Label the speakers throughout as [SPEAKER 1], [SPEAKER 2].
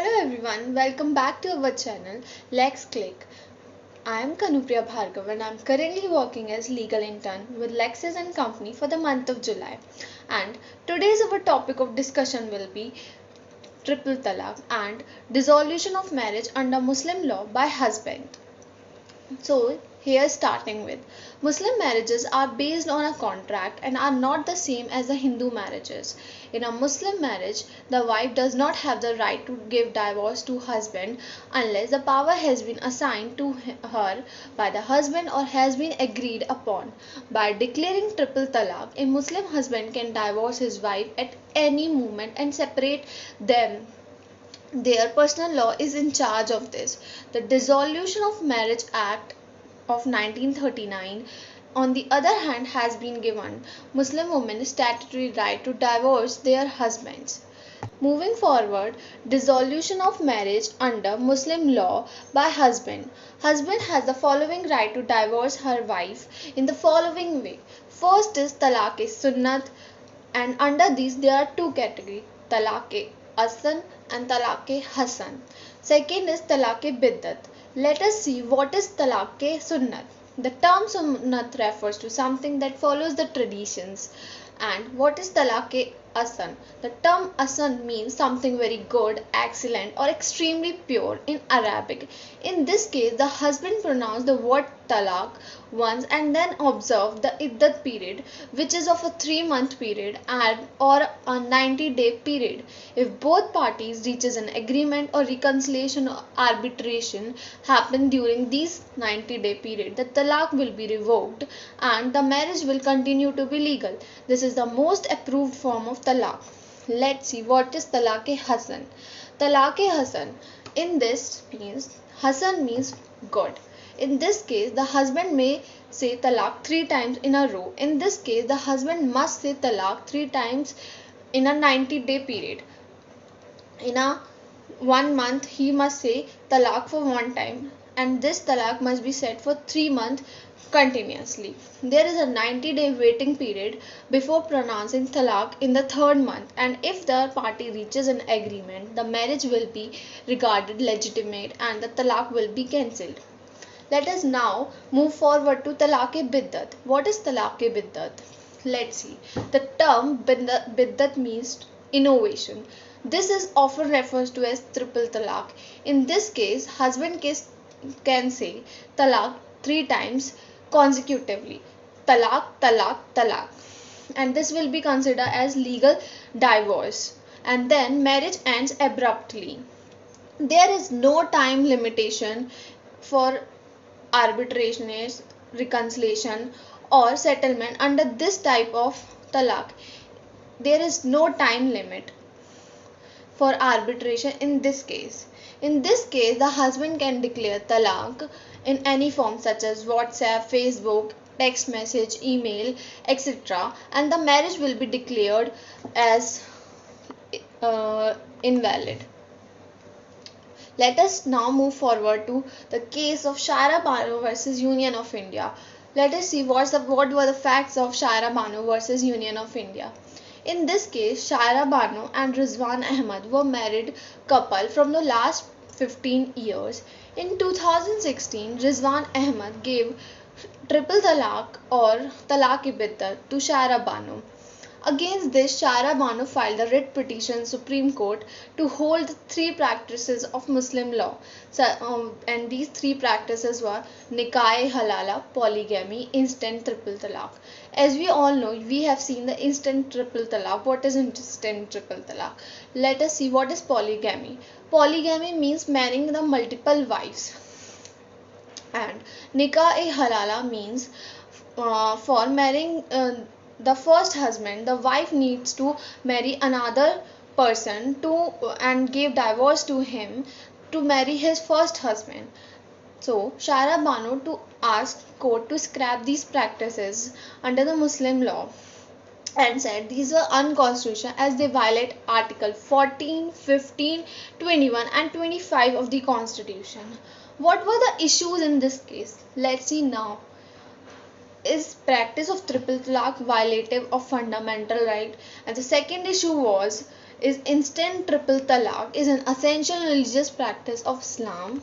[SPEAKER 1] Hello everyone, welcome back to our channel Lex Click. I am Kanupriya Bhargav and I am currently working as legal intern with Lexis and Company for the month of July. And today's our topic of discussion will be triple talaq and dissolution of marriage under Muslim law by husband. So, here starting with Muslim marriages are based on a contract and are not the same as the Hindu marriages. In a Muslim marriage, the wife does not have the right to give divorce to husband unless the power has been assigned to her by the husband or has been agreed upon. By declaring triple talaq, a Muslim husband can divorce his wife at any moment and separate them. Their personal law is in charge of this. The Dissolution of Marriage Act of 1939, on the other hand, has been given Muslim women statutory right to divorce their husbands. Moving forward, dissolution of marriage under Muslim law by husband. Husband has the following right to divorce her wife in the following way. First is talaq-e-sunnat, and under these there are two categories, talaq-e-asan and talaq-e-hasan. Second is talaq-e-biddat. Let us see what is talaq-e-sunnat. The term sunnat refers to something that follows the traditions. And what is talaq-e-asan? The term asan means something very good, excellent or extremely pure in Arabic. In this case, the husband pronounced the word talaq once and then observed the iddat period, which is of a 3-month period and or a 90-day period. If both parties reaches an agreement or reconciliation or arbitration happen during this 90-day period, the talaq will be revoked and the marriage will continue to be legal. This is the most approved form of talaq. Let's see what is talaq-e-hasan. Talaq-e-hasan, in this means, hasan means good. In this case, the husband may say talaq 3 times in a row. In this case, the husband must say talaq 3 times in a 90-day period. In a 1 month, he must say talaq for 1 time, and this talaq must be said for 3 months continuously. There is a 90-day waiting period before pronouncing talaq in the 3rd month, and if the party reaches an agreement, the marriage will be regarded legitimate and the talaq will be cancelled. Let us now move forward to talaq-e-biddat. What is talaq-e-biddat? Let's see. The term biddat means innovation. This is often referred to as triple talaq. In this case, husband can say talaq 3 times consecutively. Talaq, talaq, talaq. And this will be considered as legal divorce. And then marriage ends abruptly. There is no time limitation for arbitration, reconciliation or settlement under this type of talaq. There is no time limit for arbitration in this case. In this case, the husband can declare talaq in any form such as WhatsApp, Facebook, text message, email, etc. and the marriage will be declared as invalid. Let us now move forward to the case of Shaira Bano versus Union of India. Let us see what were the facts of Shaira Bano versus Union of India. In this case, Shaira Bano and Rizwan Ahmad were married couple from the last 15 years. In 2016, Rizwan Ahmad gave triple talaq or talaq-e-biddat to Shaira Bano. Against this, Shaira Bano filed a writ petition in Supreme Court to hold the 3 practices of Muslim law. And these 3 practices were nikah-e-halala, polygamy, instant triple talaq. As we all know, we have seen the instant triple talaq. What is instant triple talaq? Let us see what is polygamy. Polygamy means marrying the multiple wives. And nikah-e-halala means for marrying the first husband, the wife needs to marry another person and give divorce to him to marry his first husband. So Shaira Bano to ask court to scrap these practices under the Muslim law and said these were unconstitutional as they violate Article 14, 15, 21 and 25 of the Constitution. What were the issues in this case? Let's see now. Is practice of triple talaq violative of fundamental right? And the second issue was, is instant triple talaq is an essential religious practice of Islam.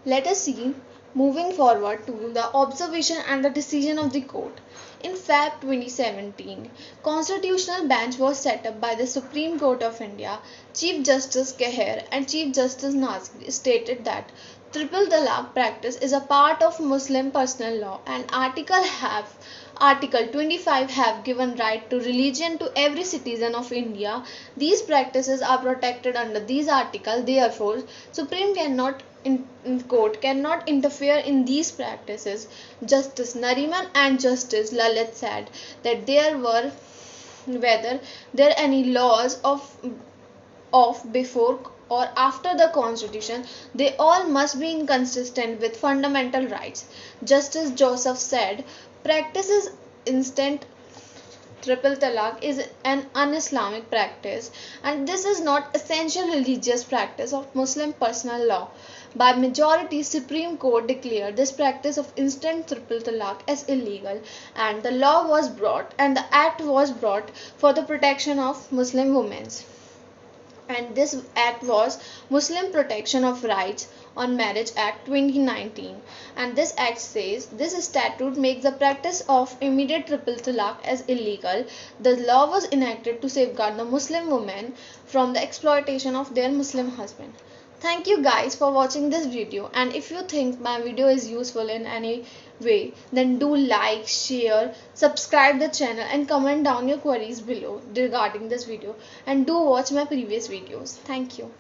[SPEAKER 1] Let us see moving forward to the observation and the decision of the court. In Feb 2017, constitutional bench was set up by the Supreme Court of India. Chief Justice Kehar and Chief Justice Nazir stated that triple talaq practice is a part of Muslim personal law and Article 25 have given right to religion to every citizen of India. These practices are protected under these articles. Therefore, Supreme Court cannot interfere in these practices. Justice Nariman and Justice Lalit said that whether there any laws of before or after the constitution, they all must be inconsistent with fundamental rights. Justice Joseph said practices instant triple talaq is an un-Islamic practice and this is not essential religious practice of Muslim personal law. By majority, Supreme Court declared this practice of instant triple talaq as illegal and the act was brought for the protection of Muslim women. And this act was Muslim Protection of Rights on Marriage Act 2019, and this act says this statute makes the practice of immediate triple talaq as illegal. The law was enacted to safeguard the Muslim women from the exploitation of their Muslim husband. Thank you guys for watching this video, and if you think my video is useful in any way, then do like, share, subscribe the channel and comment down your queries below regarding this video, and do watch my previous videos. Thank you.